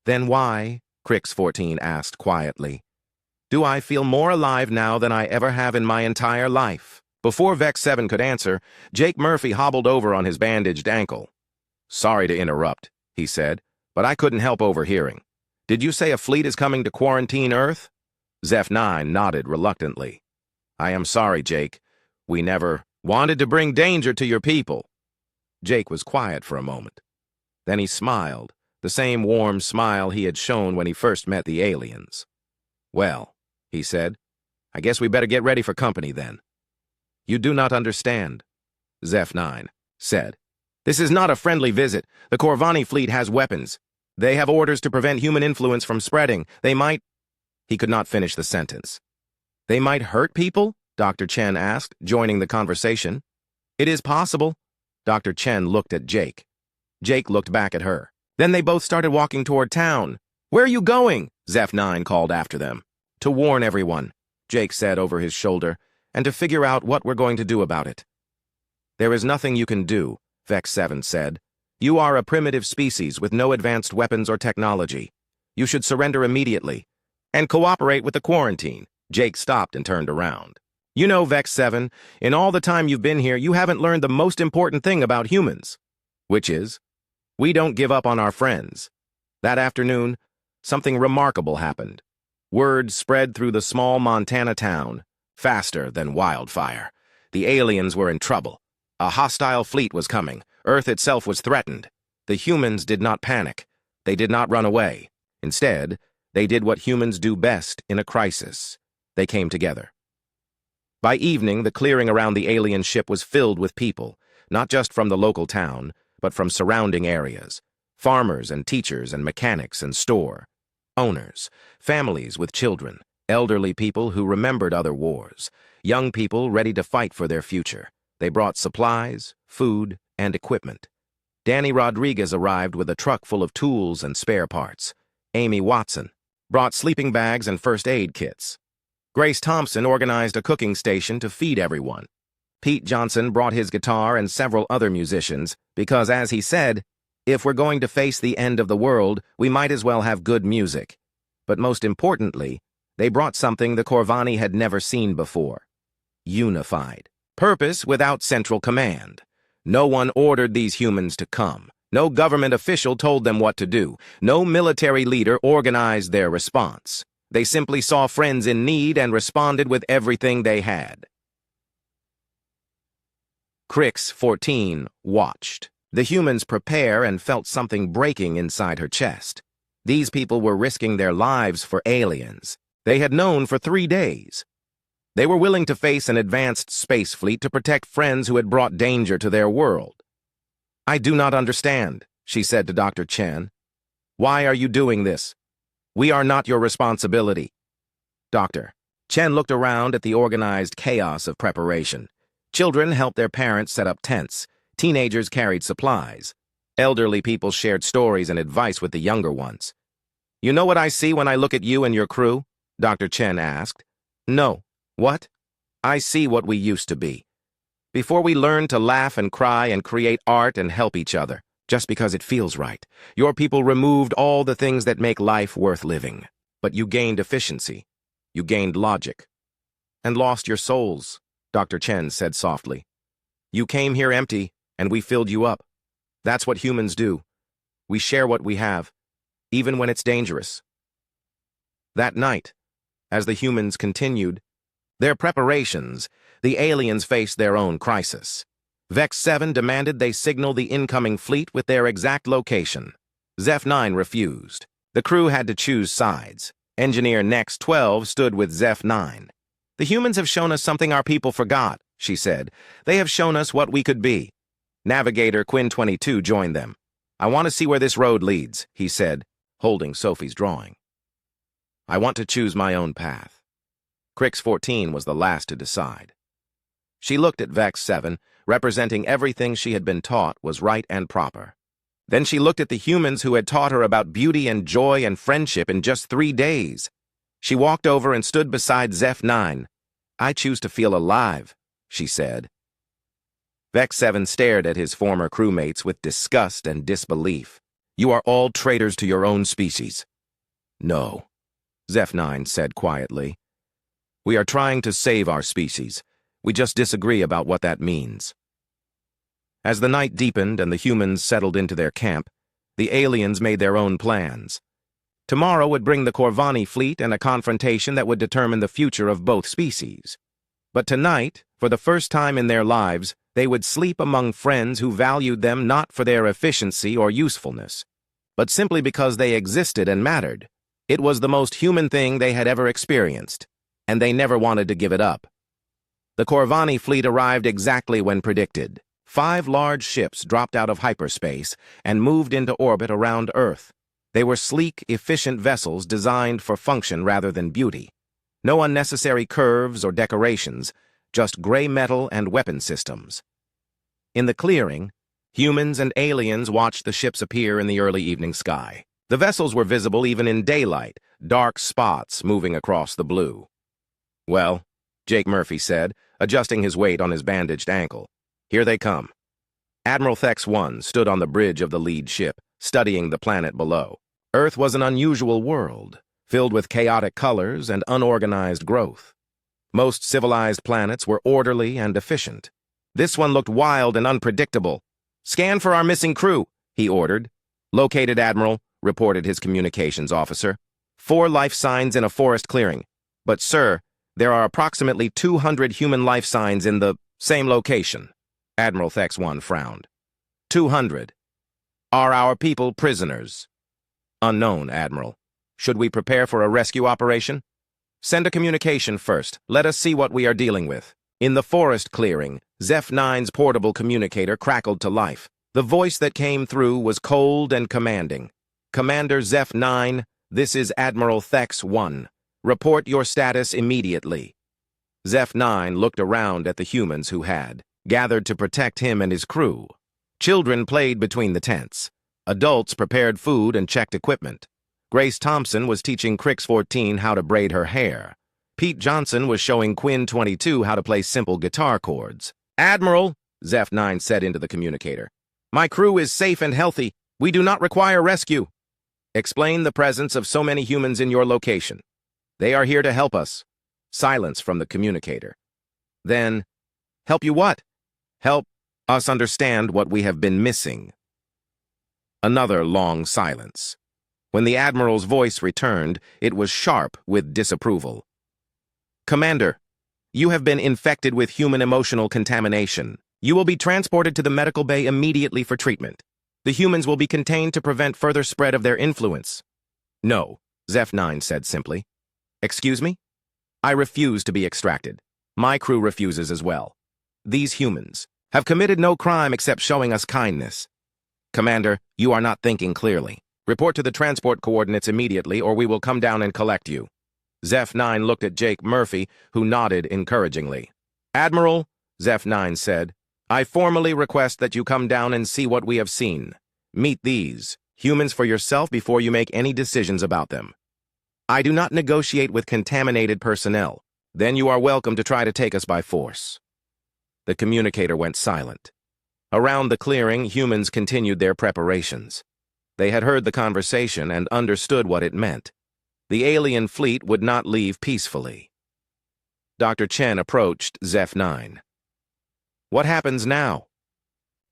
Then why, Crix 14 asked quietly, do I feel more alive now than I ever have in my entire life? Before Vex 7 could answer, Jake Murphy hobbled over on his bandaged ankle. Sorry to interrupt, he said, but I couldn't help overhearing. Did you say a fleet is coming to quarantine Earth? Zeph 9 nodded reluctantly. I am sorry, Jake. We never wanted to bring danger to your people. Jake was quiet for a moment. Then he smiled, the same warm smile he had shown when he first met the aliens. Well, he said, I guess we better get ready for company then. You do not understand, Zeph 9 said. This is not a friendly visit. The Corvani fleet has weapons. They have orders to prevent human influence from spreading. They might... He could not finish the sentence. They might hurt people? Dr. Chen asked, joining the conversation. It is possible. Dr. Chen looked at Jake. Jake looked back at her. Then they both started walking toward town. Where are you going? Zeph 9 called after them. To warn everyone, Jake said over his shoulder, and to figure out what we're going to do about it. There is nothing you can do, Vex 7 said. You are a primitive species with no advanced weapons or technology. You should surrender immediately. And cooperate with the quarantine. Jake stopped and turned around. You know, Vex 7, in all the time you've been here, you haven't learned the most important thing about humans. Which is, we don't give up on our friends. That afternoon, something remarkable happened. Word spread through the small Montana town, faster than wildfire. The aliens were in trouble. A hostile fleet was coming. Earth itself was threatened. The humans did not panic. They did not run away. Instead, they did what humans do best in a crisis. They came together. By evening, the clearing around the alien ship was filled with people, not just from the local town, but from surrounding areas. Farmers and teachers and mechanics and store owners, families with children, elderly people who remembered other wars, young people ready to fight for their future. They brought supplies, food, and equipment. Danny Rodriguez arrived with a truck full of tools and spare parts. Amy Watson brought sleeping bags and first aid kits. Grace Thompson organized a cooking station to feed everyone. Pete Johnson brought his guitar and several other musicians because, as he said, if we're going to face the end of the world, we might as well have good music. But most importantly, they brought something the Corvani had never seen before. Unified. Purpose without central command. No one ordered these humans to come. No government official told them what to do. No military leader organized their response. They simply saw friends in need and responded with everything they had. Crix 14 watched. The humans prepare and felt something breaking inside her chest. These people were risking their lives for aliens. They had known for 3 days. They were willing to face an advanced space fleet to protect friends who had brought danger to their world. I do not understand, she said to Dr. Chen. Why are you doing this? We are not your responsibility. Doctor. Chen looked around at the organized chaos of preparation. Children helped their parents set up tents. Teenagers carried supplies. Elderly people shared stories and advice with the younger ones. You know what I see when I look at you and your crew? Dr. Chen asked. No. What? I see what we used to be. Before we learned to laugh and cry and create art and help each other, just because it feels right, your people removed all the things that make life worth living. But you gained efficiency. You gained logic. And lost your souls, Dr. Chen said softly. You came here empty, and we filled you up. That's what humans do. We share what we have, even when it's dangerous. That night, as the humans continued their preparations, the aliens faced their own crisis. Vex 7 demanded they signal the incoming fleet with their exact location. Zeph 9 refused. The crew had to choose sides. Engineer Next 12 stood with Zeph 9. "The humans have shown us something our people forgot," she said. "They have shown us what we could be." Navigator Quinn 22 joined them. "I want to see where this road leads," he said, holding Sophie's drawing. "I want to choose my own path." Crix 14 was the last to decide. She looked at Vex 7, representing everything she had been taught was right and proper. Then she looked at the humans who had taught her about beauty and joy and friendship in just 3 days. She walked over and stood beside Zeph 9. "I choose to feel alive," she said. Vex 7 stared at his former crewmates with disgust and disbelief. "You are all traitors to your own species." "No," Zeph 9 said quietly. "We are trying to save our species. We just disagree about what that means." As the night deepened and the humans settled into their camp, the aliens made their own plans. Tomorrow would bring the Corvani fleet and a confrontation that would determine the future of both species. But tonight, for the first time in their lives, they would sleep among friends who valued them not for their efficiency or usefulness, but simply because they existed and mattered. It was the most human thing they had ever experienced, and they never wanted to give it up. The Corvani fleet arrived exactly when predicted. 5 large ships dropped out of hyperspace and moved into orbit around Earth. They were sleek, efficient vessels designed for function rather than beauty. No unnecessary curves or decorations, just gray metal and weapon systems. In the clearing, humans and aliens watched the ships appear in the early evening sky. The vessels were visible even in daylight, dark spots moving across the blue. "Well," Jake Murphy said, adjusting his weight on his bandaged ankle, "here they come." Admiral Thex 1 stood on the bridge of the lead ship, studying the planet below. Earth was an unusual world, filled with chaotic colors and unorganized growth. Most civilized planets were orderly and efficient. This one looked wild and unpredictable. "Scan for our missing crew," he ordered. "Located, Admiral," reported his communications officer. 4 life signs in a forest clearing. "But, sir, there are approximately 200 human life signs in the same location." Admiral Thex 1 frowned. 200. "Are our people prisoners?" "Unknown, Admiral. Should we prepare for a rescue operation?" "Send a communication first. Let us see what we are dealing with." In the forest clearing, Zeph 9's portable communicator crackled to life. The voice that came through was cold and commanding. "Commander Zeph 9, this is Admiral Thex 1. Report your status immediately." Zeph 9 looked around at the humans who had gathered to protect him and his crew. Children played between the tents. Adults prepared food and checked equipment. Grace Thompson was teaching Crix 14 how to braid her hair. Pete Johnson was showing Quinn 22 how to play simple guitar chords. "Admiral," Zeph 9 said into the communicator, "my crew is safe and healthy. We do not require rescue. Explain the presence of so many humans in your location. They are here to help us." Silence from the communicator. Then, "Help you what?" "Help us understand what we have been missing." Another long silence. When the Admiral's voice returned, it was sharp with disapproval. "Commander, you have been infected with human emotional contamination. You will be transported to the medical bay immediately for treatment. The humans will be contained to prevent further spread of their influence." "No," Zeph 9 said simply. "Excuse me? I refuse to be extracted. My crew refuses as well. These humans have committed no crime except showing us kindness." "Commander, you are not thinking clearly. Report to the transport coordinates immediately or we will come down and collect you." Zeph 9 looked at Jake Murphy, who nodded encouragingly. "Admiral," Zeph 9 said, "I formally request that you come down and see what we have seen. Meet these humans for yourself before you make any decisions about them. I do not negotiate with contaminated personnel. Then you are welcome to try to take us by force." The communicator went silent. Around the clearing, humans continued their preparations. They had heard the conversation and understood what it meant. The alien fleet would not leave peacefully. Dr. Chen approached Zeph 9. "What happens now?"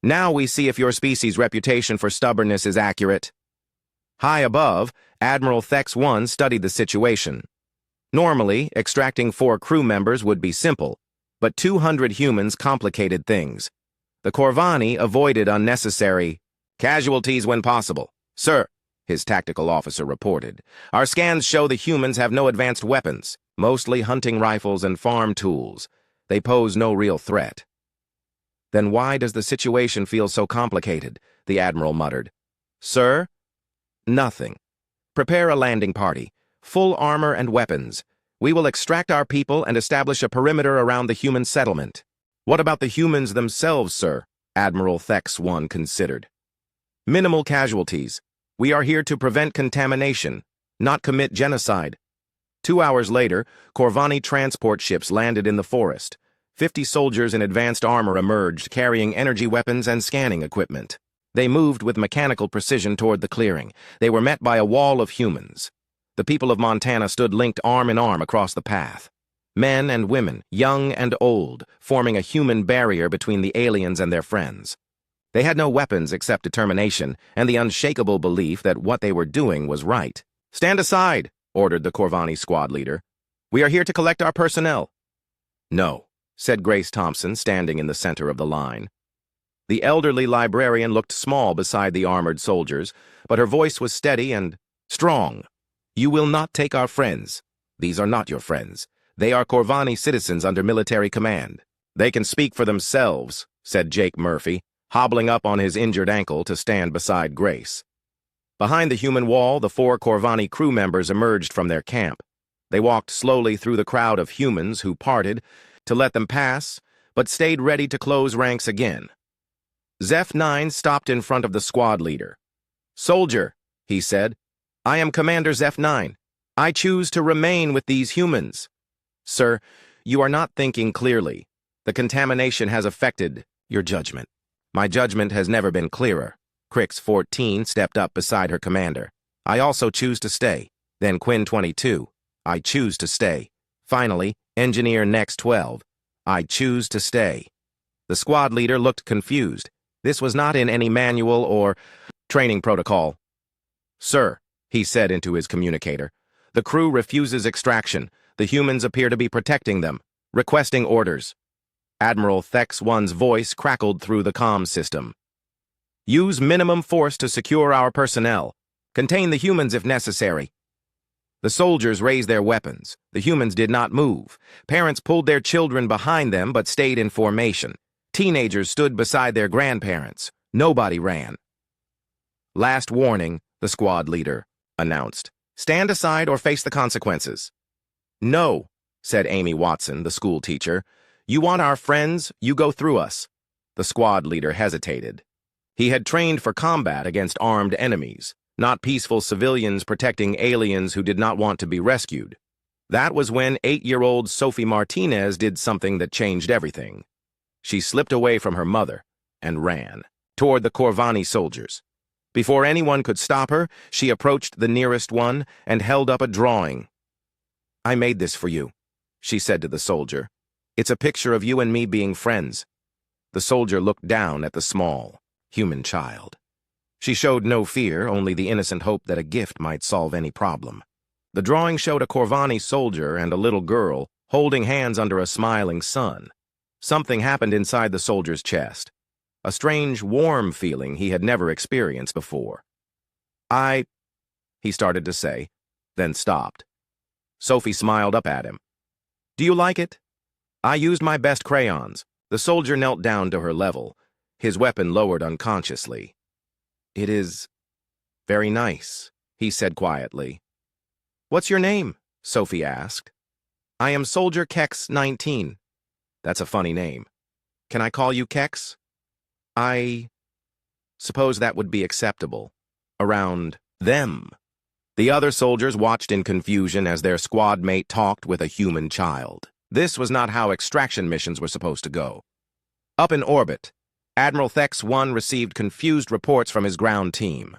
"Now we see if your species' reputation for stubbornness is accurate." High above, Admiral Thex 1 studied the situation. Normally, extracting 4 crew members would be simple, but 200 humans complicated things. The Corvani avoided unnecessary casualties when possible. "Sir," his tactical officer reported. Our scans show the humans have no advanced weapons, mostly hunting rifles and farm tools. They pose no real threat. Then why does the situation feel so complicated? The Admiral muttered. Sir? Nothing. Prepare a landing party. Full armor and weapons. We will extract our people and establish a perimeter around the human settlement. What about the humans themselves, sir? Admiral Thex 1 considered. Minimal casualties. We are here to prevent contamination, not commit genocide. 2 hours later, Corvani transport ships landed in the forest. 50 soldiers in advanced armor emerged, carrying energy weapons and scanning equipment. They moved with mechanical precision toward the clearing. They were met by a wall of humans. The people of Montana stood linked arm in arm across the path. Men and women, young and old, forming a human barrier between the aliens and their friends. They had no weapons except determination and the unshakable belief that what they were doing was right. Stand aside, ordered the Corvani squad leader. We are here to collect our personnel. No, said Grace Thompson, standing in the center of the line. The elderly librarian looked small beside the armored soldiers, but her voice was steady and strong. You will not take our friends. These are not your friends. They are Corvani citizens under military command. They can speak for themselves, said Jake Murphy, hobbling up on his injured ankle to stand beside Grace. Behind the human wall, the 4 Corvani crew members emerged from their camp. They walked slowly through the crowd of humans who parted to let them pass, but stayed ready to close ranks again. Zeph 9 stopped in front of the squad leader. Soldier, he said, I am Commander Zeph 9. I choose to remain with these humans. Sir, you are not thinking clearly. The contamination has affected your judgment. My judgment has never been clearer. Crix 14 stepped up beside her commander. I also choose to stay. Then Quinn 22. I choose to stay. Finally, Engineer Nex 12. I choose to stay. The squad leader looked confused. This was not in any manual or training protocol. Sir, he said into his communicator, the crew refuses extraction. The humans appear to be protecting them, requesting orders. Admiral Thex 1's voice crackled through the comm system. Use minimum force to secure our personnel. Contain the humans if necessary. The soldiers raised their weapons. The humans did not move. Parents pulled their children behind them but stayed in formation. Teenagers stood beside their grandparents. Nobody ran. Last warning, the squad leader announced. Stand aside or face the consequences. No, said Amy Watson, the school teacher. You want our friends, you go through us. The squad leader hesitated. He had trained for combat against armed enemies, not peaceful civilians protecting aliens who did not want to be rescued. That was when 8-year-old Sophie Martinez did something that changed everything. She slipped away from her mother and ran toward the Corvani soldiers. Before anyone could stop her, she approached the nearest one and held up a drawing. I made this for you, she said to the soldier. It's a picture of you and me being friends. The soldier looked down at the small, human child. She showed no fear, only the innocent hope that a gift might solve any problem. The drawing showed a Corvani soldier and a little girl holding hands under a smiling sun. Something happened inside the soldier's chest. A strange, warm feeling he had never experienced before. He started to say, then stopped. Sophie smiled up at him. Do you like it? I used my best crayons. The soldier knelt down to her level, his weapon lowered unconsciously. It is very nice, he said quietly. What's your name? Sophie asked. I am Soldier Kex 19. That's a funny name. Can I call you Kex? I suppose that would be acceptable. Around them. The other soldiers watched in confusion as their squad mate talked with a human child. This was not how extraction missions were supposed to go. Up in orbit, Admiral Thex 1 received confused reports from his ground team.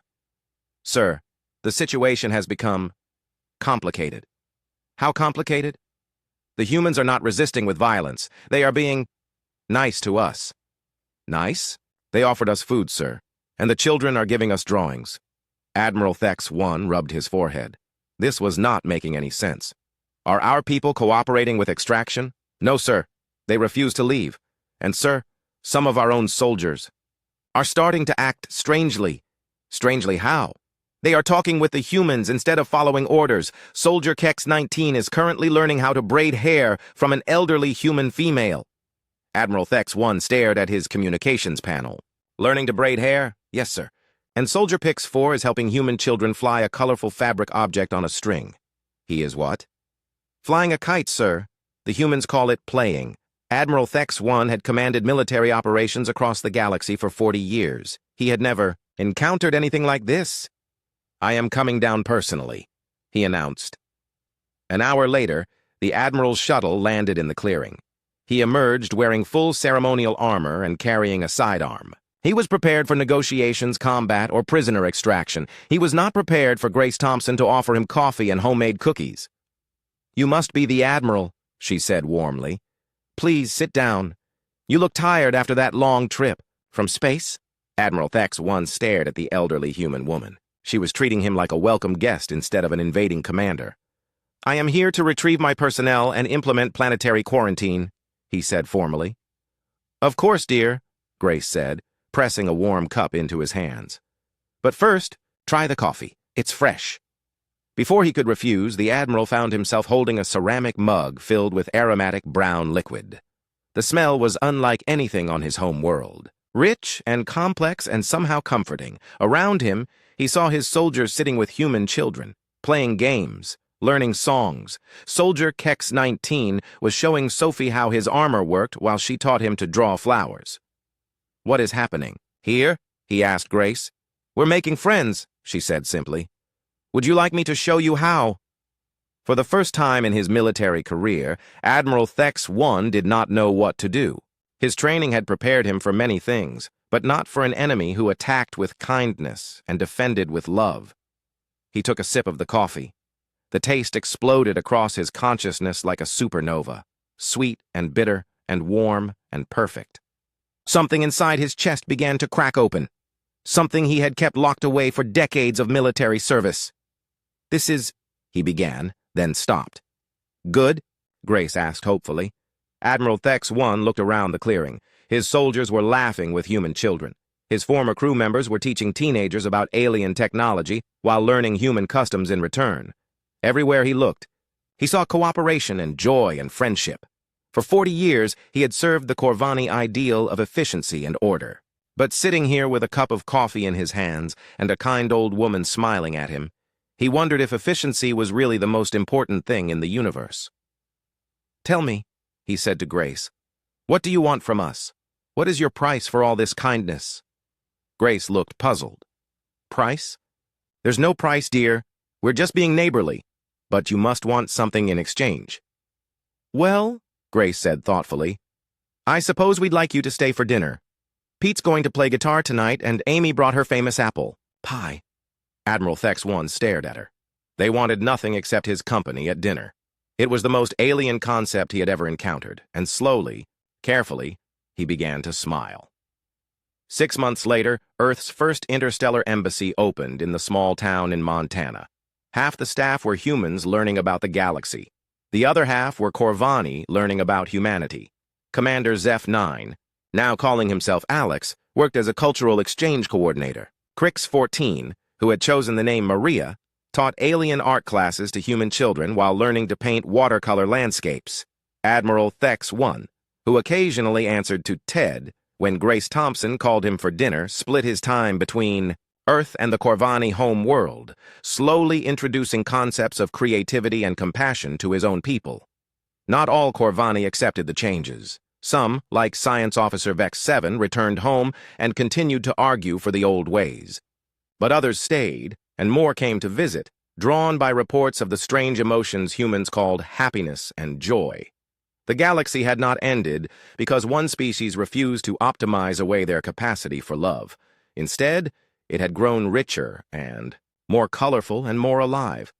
Sir, the situation has become complicated. How complicated? The humans are not resisting with violence. They are being nice to us. Nice? They offered us food, sir, and the children are giving us drawings. Admiral Thex 1 rubbed his forehead. This was not making any sense. Are our people cooperating with extraction? No, sir. They refuse to leave. And, sir, some of our own soldiers are starting to act strangely. Strangely how? They are talking with the humans instead of following orders. Soldier Kex 19 is currently learning how to braid hair from an elderly human female. Admiral Thex 1 stared at his communications panel. Learning to braid hair? Yes, sir. And Soldier Pix 4 is helping human children fly a colorful fabric object on a string. He is what? Flying a kite, sir. The humans call it playing. Admiral Thex 1 had commanded military operations across the galaxy for 40 years. He had never encountered anything like this. I am coming down personally, he announced. An hour later, the Admiral's shuttle landed in the clearing. He emerged wearing full ceremonial armor and carrying a sidearm. He was prepared for negotiations, combat, or prisoner extraction. He was not prepared for Grace Thompson to offer him coffee and homemade cookies. You must be the Admiral, she said warmly. Please sit down. You look tired after that long trip. From space? Admiral Thex 1 stared at the elderly human woman. She was treating him like a welcome guest instead of an invading commander. I am here to retrieve my personnel and implement planetary quarantine, he said formally. Of course, dear, Grace said, pressing a warm cup into his hands. But first, try the coffee. It's fresh. Before he could refuse, the Admiral found himself holding a ceramic mug filled with aromatic brown liquid. The smell was unlike anything on his home world. Rich and complex and somehow comforting. Around him, he saw his soldiers sitting with human children, playing games, learning songs. Soldier Kex 19 was showing Sophie how his armor worked while she taught him to draw flowers. What is happening? Here? He asked Grace. We're making friends, she said simply. Would you like me to show you how? For the first time in his military career, Admiral Thex 1 did not know what to do. His training had prepared him for many things, but not for an enemy who attacked with kindness and defended with love. He took a sip of the coffee. The taste exploded across his consciousness like a supernova, sweet and bitter and warm and perfect. Something inside his chest began to crack open, something he had kept locked away for decades of military service. This is, he began, then stopped. Good? Grace asked hopefully. Admiral Thex 1 looked around the clearing. His soldiers were laughing with human children. His former crew members were teaching teenagers about alien technology while learning human customs in return. Everywhere he looked, he saw cooperation and joy and friendship. For 40 years, he had served the Corvani ideal of efficiency and order. But sitting here with a cup of coffee in his hands and a kind old woman smiling at him, he wondered if efficiency was really the most important thing in the universe. Tell me, he said to Grace, what do you want from us? What is your price for all this kindness? Grace looked puzzled. Price? There's no price, dear. We're just being neighborly. But you must want something in exchange. Well, Grace said thoughtfully, I suppose we'd like you to stay for dinner. Pete's going to play guitar tonight, and Amy brought her famous apple pie. Admiral Thex 1 stared at her. They wanted nothing except his company at dinner. It was the most alien concept he had ever encountered, and slowly, carefully, he began to smile. 6 months later, Earth's first interstellar embassy opened in the small town in Montana. Half the staff were humans learning about the galaxy. The other half were Corvani learning about humanity. Commander Zeph 9, now calling himself Alex, worked as a cultural exchange coordinator. Crix 14, who had chosen the name Maria, taught alien art classes to human children while learning to paint watercolor landscapes. Admiral Thex 1, who occasionally answered to Ted when Grace Thompson called him for dinner, split his time between Earth and the Corvani home world, slowly introducing concepts of creativity and compassion to his own people. Not all Corvani accepted the changes. Some, like Science Officer Vex 7, returned home and continued to argue for the old ways. But others stayed, and more came to visit, drawn by reports of the strange emotions humans called happiness and joy. The galaxy had not ended because one species refused to optimize away their capacity for love. Instead, it had grown richer and more colorful and more alive.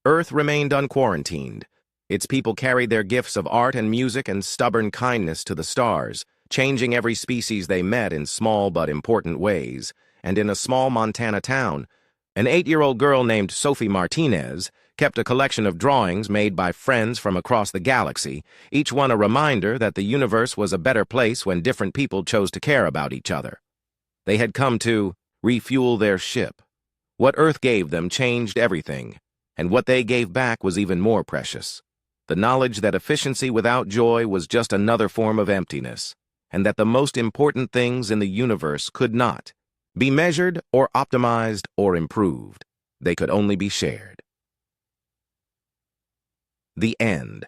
Earth remained unquarantined. Its people carried their gifts of art and music and stubborn kindness to the stars, changing every species they met in small but important ways. And in a small Montana town, an 8-year-old girl named Sophie Martinez kept a collection of drawings made by friends from across the galaxy, each one a reminder that the universe was a better place when different people chose to care about each other. They had come to refuel their ship, What Earth gave them changed everything, and what they gave back was even more precious. The knowledge that efficiency without joy was just another form of emptiness, and that the most important things in the universe could not be measured or optimized or improved. They could only be shared. The end.